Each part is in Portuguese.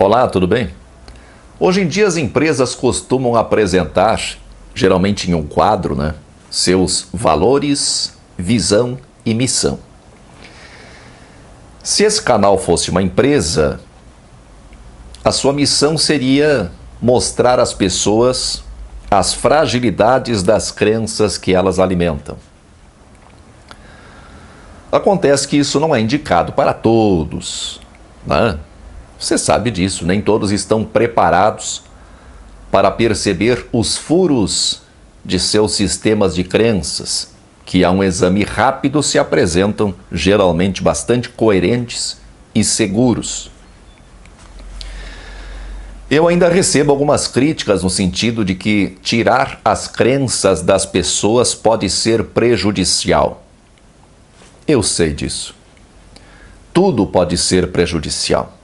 Olá, tudo bem? Hoje em dia as empresas costumam apresentar, geralmente em um quadro, seus valores, visão e missão. Se esse canal fosse uma empresa, a sua missão seria mostrar às pessoas as fragilidades das crenças que elas alimentam. Acontece que isso não é indicado para todos, né? Você sabe disso, nem todos estão preparados para perceber os furos de seus sistemas de crenças, que a um exame rápido se apresentam geralmente bastante coerentes e seguros. Eu ainda recebo algumas críticas no sentido de que tirar as crenças das pessoas pode ser prejudicial. Eu sei disso. Tudo pode ser prejudicial.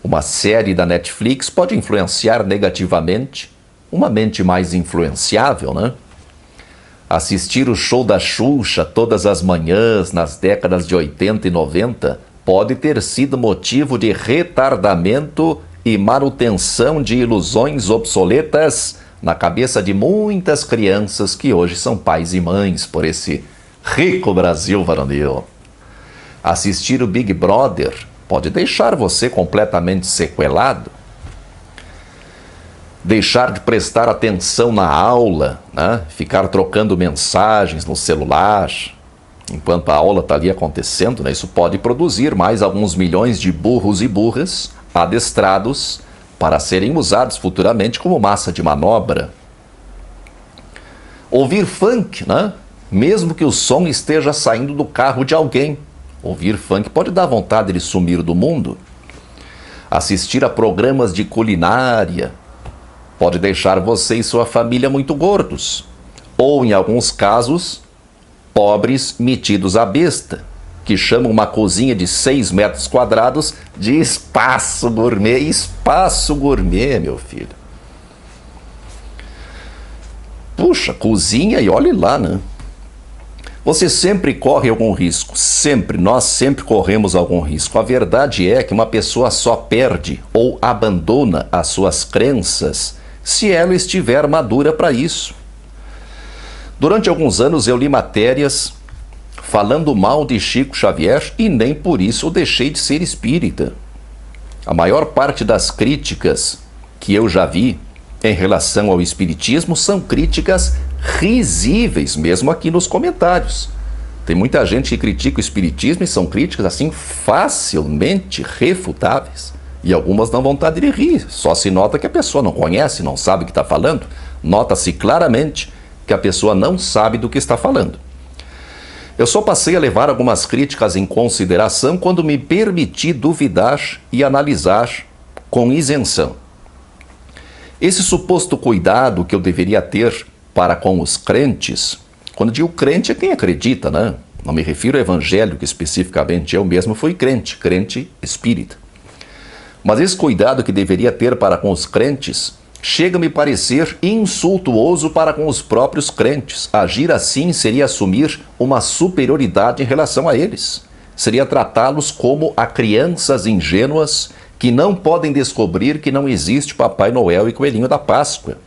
Uma série da Netflix pode influenciar negativamente uma mente mais influenciável, né? Assistir o show da Xuxa todas as manhãs nas décadas de 80 e 90 pode ter sido motivo de retardamento e manutenção de ilusões obsoletas na cabeça de muitas crianças que hoje são pais e mães por esse rico Brasil varonil. Assistir o Big Brother pode deixar você completamente sequelado. Deixar de prestar atenção na aula, ficar trocando mensagens no celular enquanto a aula está ali acontecendo, isso pode produzir mais alguns milhões de burros e burras adestrados para serem usados futuramente como massa de manobra. Ouvir funk, mesmo que o som esteja saindo do carro de alguém. Ouvir funk pode dar vontade de sumir do mundo. Assistir a programas de culinária pode deixar você e sua família muito gordos. Ou, em alguns casos, pobres metidos à besta, que chamam uma cozinha de 6 metros quadrados de espaço gourmet. Espaço gourmet, meu filho. Puxa, cozinha e olhe lá, Você sempre corre algum risco, nós sempre corremos algum risco. A verdade é que uma pessoa só perde ou abandona as suas crenças se ela estiver madura para isso. Durante alguns anos eu li matérias falando mal de Chico Xavier e nem por isso eu deixei de ser espírita. A maior parte das críticas que eu já vi em relação ao espiritismo são críticas risíveis, mesmo aqui nos comentários. Tem muita gente que critica o espiritismo e são críticas assim facilmente refutáveis. E algumas dão vontade de rir, só se nota que a pessoa não conhece, não sabe o que está falando. Nota-se claramente que a pessoa não sabe do que está falando. Eu só passei a levar algumas críticas em consideração quando me permiti duvidar e analisar com isenção. Esse suposto cuidado que eu deveria ter para com os crentes, quando digo crente é quem acredita, Não me refiro ao evangélico especificamente, eu mesmo fui crente espírita. Mas esse cuidado que deveria ter para com os crentes chega a me parecer insultuoso para com os próprios crentes. Agir assim seria assumir uma superioridade em relação a eles. Seria tratá-los como a crianças ingênuas que não podem descobrir que não existe Papai Noel e Coelhinho da Páscoa.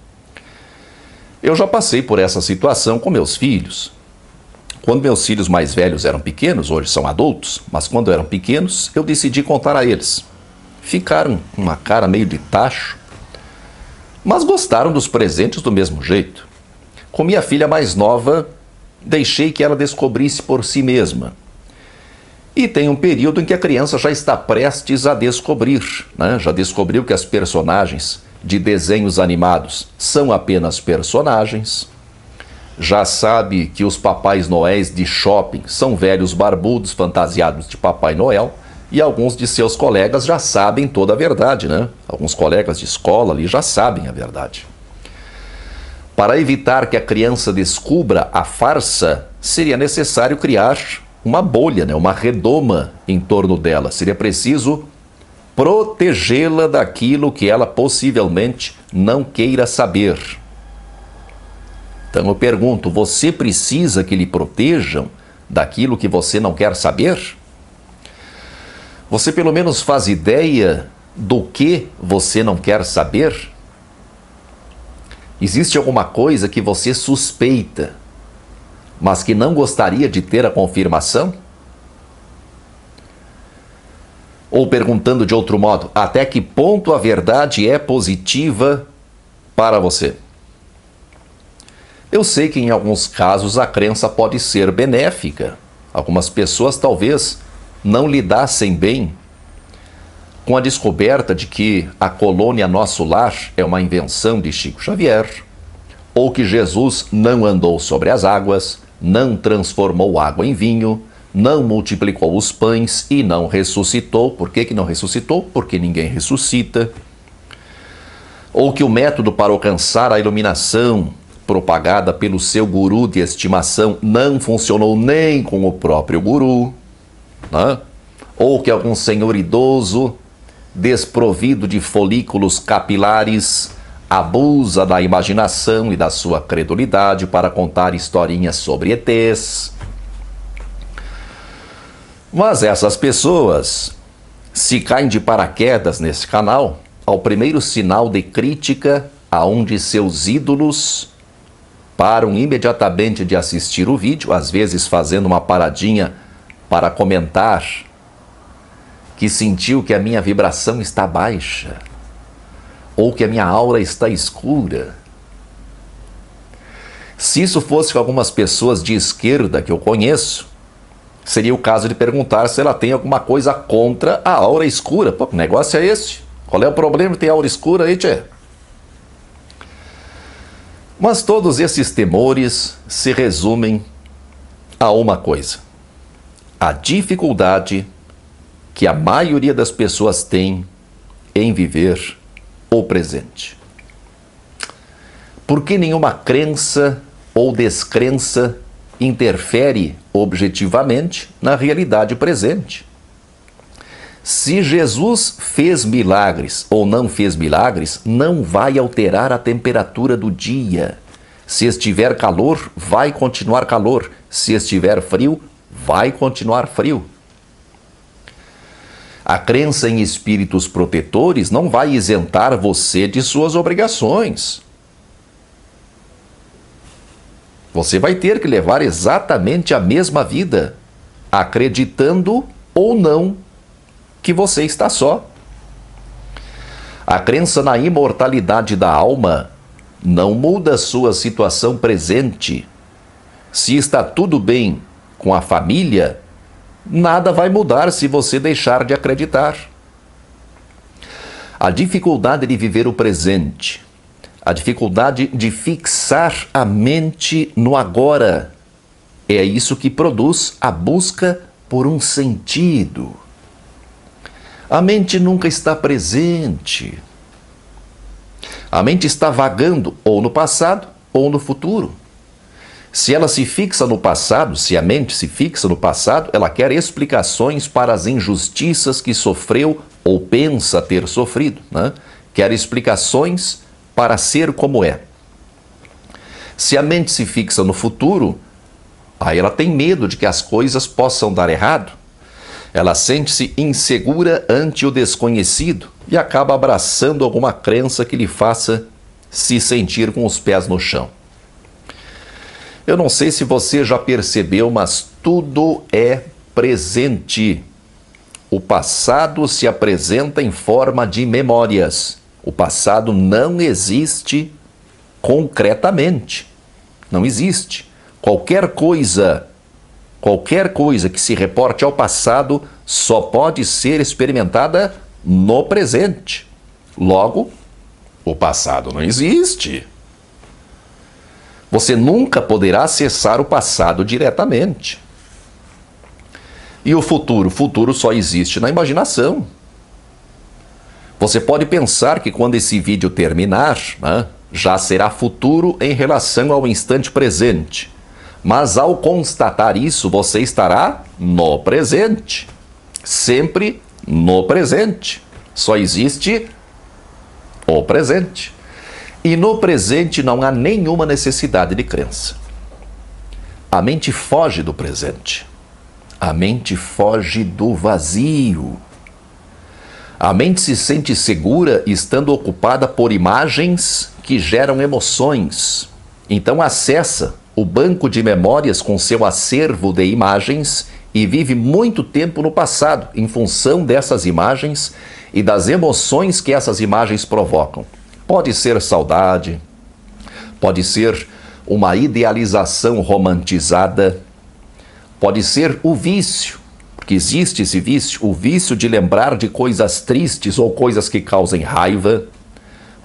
Eu já passei por essa situação com meus filhos. Quando meus filhos mais velhos eram pequenos, hoje são adultos, mas quando eram pequenos, eu decidi contar a eles. Ficaram com uma cara meio de tacho, mas gostaram dos presentes do mesmo jeito. Com minha filha mais nova, deixei que ela descobrisse por si mesma. E tem um período em que a criança já está prestes a descobrir, Já descobriu que as personagens de desenhos animados são apenas personagens. Já sabe que os Papais Noéis de shopping são velhos barbudos fantasiados de Papai Noel. E alguns de seus colegas já sabem toda a verdade, Alguns colegas de escola ali já sabem a verdade. Para evitar que a criança descubra a farsa, seria necessário criar uma bolha, uma redoma em torno dela. Seria preciso protegê-la daquilo que ela possivelmente não queira saber. Então eu pergunto, você precisa que lhe protejam daquilo que você não quer saber? Você pelo menos faz ideia do que você não quer saber? Existe alguma coisa que você suspeita, mas que não gostaria de ter a confirmação? Ou perguntando de outro modo, até que ponto a verdade é positiva para você? Eu sei que em alguns casos a crença pode ser benéfica. Algumas pessoas talvez não lidassem bem com a descoberta de que a colônia Nosso Lar é uma invenção de Chico Xavier, ou que Jesus não andou sobre as águas, não transformou água em vinho, não multiplicou os pães e não ressuscitou. Por que não ressuscitou? Porque ninguém ressuscita. Ou que o método para alcançar a iluminação propagada pelo seu guru de estimação não funcionou nem com o próprio guru, né? Ou que algum senhor idoso, desprovido de folículos capilares, abusa da imaginação e da sua credulidade para contar historinhas sobre ETs. Mas essas pessoas, se caem de paraquedas nesse canal, ao primeiro sinal de crítica a um de seus ídolos, param imediatamente de assistir o vídeo, às vezes fazendo uma paradinha para comentar que sentiu que a minha vibração está baixa, ou que a minha aura está escura. Se isso fosse com algumas pessoas de esquerda que eu conheço, seria o caso de perguntar se ela tem alguma coisa contra a aura escura. Pô, que negócio é esse? Qual é o problema de ter aura escura aí, tchê? Mas todos esses temores se resumem a uma coisa: a dificuldade que a maioria das pessoas tem em viver o presente. Porque nenhuma crença ou descrença interfere objetivamente na realidade presente. Se Jesus fez milagres ou não fez milagres, não vai alterar a temperatura do dia. Se estiver calor, vai continuar calor. Se estiver frio, vai continuar frio. A crença em espíritos protetores não vai isentar você de suas obrigações. Você vai ter que levar exatamente a mesma vida, acreditando ou não que você está só. A crença na imortalidade da alma não muda sua situação presente. Se está tudo bem com a família, nada vai mudar se você deixar de acreditar. A dificuldade de viver o presente, a dificuldade de fixar a mente no agora, é isso que produz a busca por um sentido. A mente nunca está presente. A mente está vagando ou no passado ou no futuro. Se ela se fixa no passado, se a mente se fixa no passado, ela quer explicações para as injustiças que sofreu ou pensa ter sofrido, né? Quer explicações para ser como é. Se a mente se fixa no futuro, aí ela tem medo de que as coisas possam dar errado. Ela sente-se insegura ante o desconhecido e acaba abraçando alguma crença que lhe faça se sentir com os pés no chão. Eu não sei se você já percebeu, mas tudo é presente. O passado se apresenta em forma de memórias. O passado não existe concretamente. Não existe. Qualquer coisa que se reporte ao passado só pode ser experimentada no presente. Logo, o passado não existe. Você nunca poderá acessar o passado diretamente. E o futuro? O futuro só existe na imaginação. Você pode pensar que quando esse vídeo terminar, né, já será futuro em relação ao instante presente. Mas ao constatar isso, você estará no presente. Sempre no presente. Só existe o presente. E no presente não há nenhuma necessidade de crença. A mente foge do presente. A mente foge do vazio. A mente se sente segura estando ocupada por imagens que geram emoções. Então acessa o banco de memórias com seu acervo de imagens e vive muito tempo no passado, em função dessas imagens e das emoções que essas imagens provocam. Pode ser saudade, pode ser uma idealização romantizada, pode ser o vício, porque existe esse vício, o vício de lembrar de coisas tristes ou coisas que causem raiva.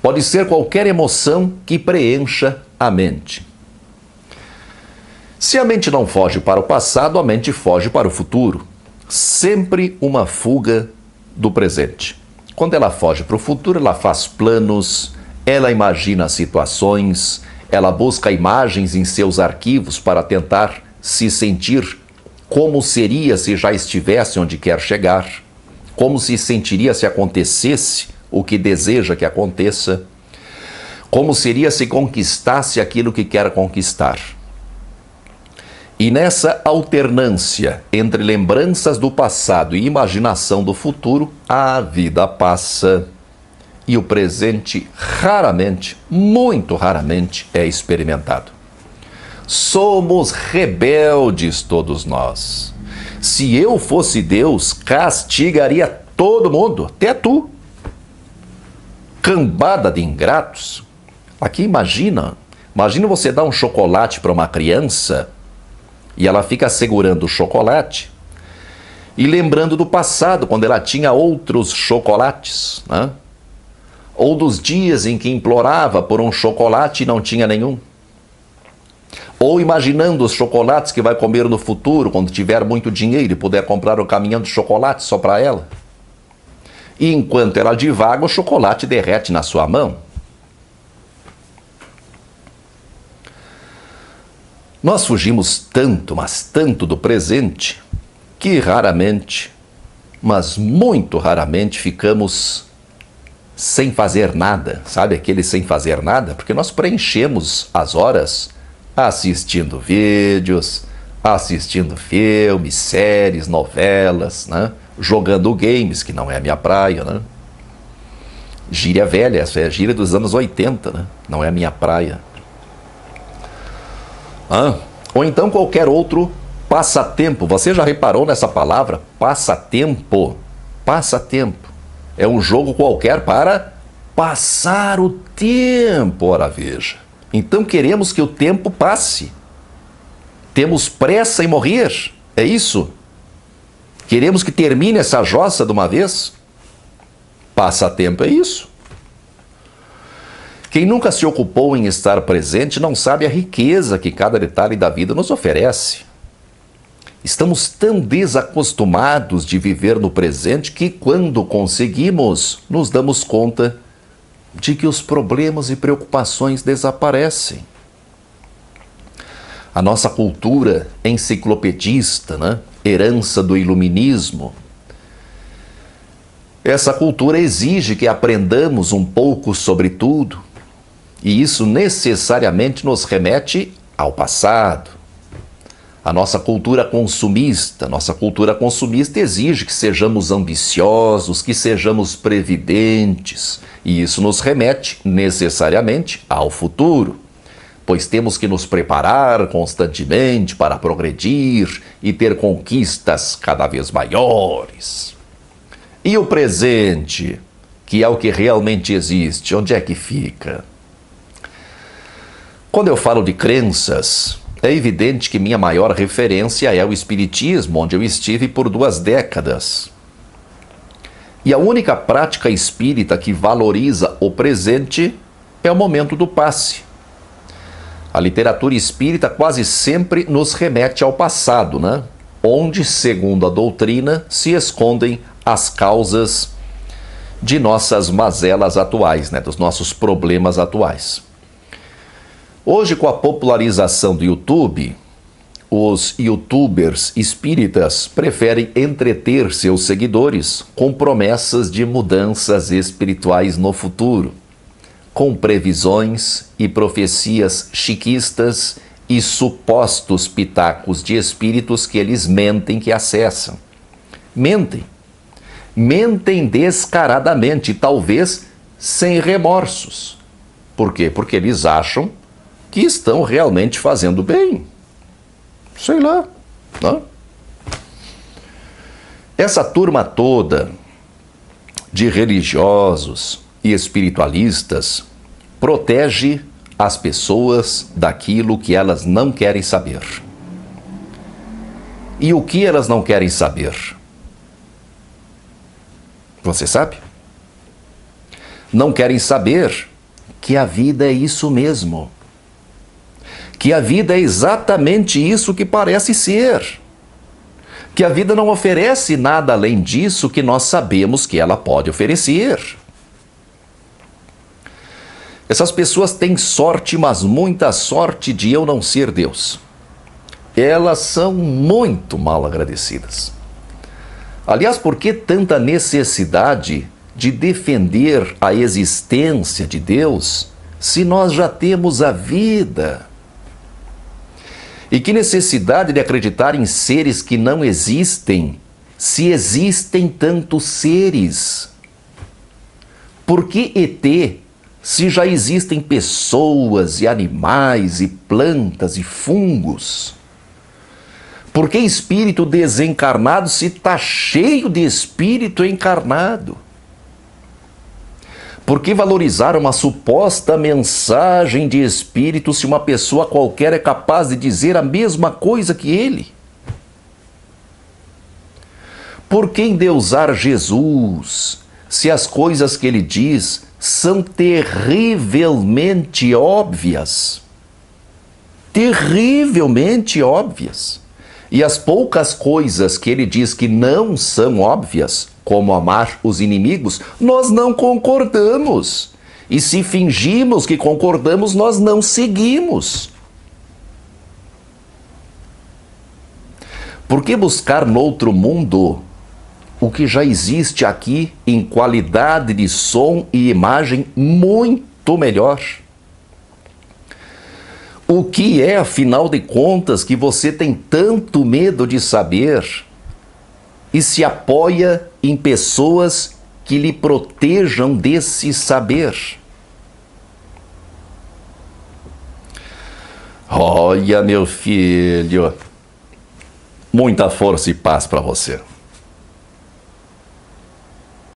Pode ser qualquer emoção que preencha a mente. Se a mente não foge para o passado, a mente foge para o futuro. Sempre uma fuga do presente. Quando ela foge para o futuro, ela faz planos, ela imagina situações, ela busca imagens em seus arquivos para tentar se sentir como seria se já estivesse onde quer chegar, como se sentiria se acontecesse o que deseja que aconteça, como seria se conquistasse aquilo que quer conquistar. E nessa alternância entre lembranças do passado e imaginação do futuro, a vida passa e o presente raramente, muito raramente, é experimentado. Somos rebeldes todos nós. Se eu fosse Deus, castigaria todo mundo, até tu. Cambada de ingratos. Aqui imagina você dar um chocolate para uma criança e ela fica segurando o chocolate e lembrando do passado, quando ela tinha outros chocolates, né? Ou dos dias em que implorava por um chocolate e não tinha nenhum. Ou imaginando os chocolates que vai comer no futuro, quando tiver muito dinheiro e puder comprar um caminhão de chocolate só para ela. E enquanto ela divaga, o chocolate derrete na sua mão. Nós fugimos tanto, mas tanto do presente, que raramente, mas muito raramente, ficamos sem fazer nada. Sabe aquele sem fazer nada? Porque nós preenchemos as horas assistindo vídeos, assistindo filmes, séries, novelas, né? Jogando games, que não é a minha praia, né? Gíria velha, essa é a gíria dos anos 80, né? Não é a minha praia. Ou então qualquer outro passatempo. Você já reparou nessa palavra? Passatempo. Passatempo. É um jogo qualquer para passar o tempo, ora veja. Então queremos que o tempo passe. Temos pressa em morrer, é isso? Queremos que termine essa jossa de uma vez? Passatempo é isso. Quem nunca se ocupou em estar presente não sabe a riqueza que cada detalhe da vida nos oferece. Estamos tão desacostumados de viver no presente que, quando conseguimos, nos damos conta de que os problemas e preocupações desaparecem. A nossa cultura enciclopedista, né? Herança do iluminismo, essa cultura exige que aprendamos um pouco sobre tudo, e isso necessariamente nos remete ao passado. A nossa cultura consumista exige que sejamos ambiciosos, que sejamos previdentes, e isso nos remete necessariamente ao futuro, pois temos que nos preparar constantemente para progredir e ter conquistas cada vez maiores. E o presente, que é o que realmente existe, onde é que fica? Quando eu falo de crenças, é evidente que minha maior referência é o Espiritismo, onde eu estive por 2 décadas. E a única prática espírita que valoriza o presente é o momento do passe. A literatura espírita quase sempre nos remete ao passado, né? Onde, segundo a doutrina, se escondem as causas de nossas mazelas atuais, né? Dos nossos problemas atuais. Hoje, com a popularização do YouTube, os youtubers espíritas preferem entreter seus seguidores com promessas de mudanças espirituais no futuro, com previsões e profecias chiquistas e supostos pitacos de espíritos que eles mentem que acessam. Mentem. mentem descaradamente, talvez sem remorsos. Por quê? Porque eles acham que estão realmente fazendo bem. Sei lá, não? Essa turma toda de religiosos e espiritualistas protege as pessoas daquilo que elas não querem saber. E o que elas não querem saber? Você sabe? Não querem saber que a vida é isso mesmo. Que a vida é exatamente isso que parece ser. Que a vida não oferece nada além disso que nós sabemos que ela pode oferecer. Essas pessoas têm sorte, mas muita sorte de eu não ser Deus. Elas são muito mal agradecidas. Aliás, por que tanta necessidade de defender a existência de Deus se nós já temos a vida? E que necessidade de acreditar em seres que não existem, se existem tantos seres? Por que ET, se já existem pessoas e animais e plantas e fungos? Por que espírito desencarnado se está cheio de espírito encarnado? Por que valorizar uma suposta mensagem de espírito se uma pessoa qualquer é capaz de dizer a mesma coisa que ele? Por que endeusar Jesus se as coisas que ele diz são terrivelmente óbvias? Terrivelmente óbvias. E as poucas coisas que ele diz que não são óbvias, como amar os inimigos, nós não concordamos. E se fingimos que concordamos, nós não seguimos. Por que buscar no outro mundo o que já existe aqui em qualidade de som e imagem muito melhor? O que é, afinal de contas, que você tem tanto medo de saber e se apoia em pessoas que lhe protejam desse saber? Olha, meu filho, muita força e paz para você.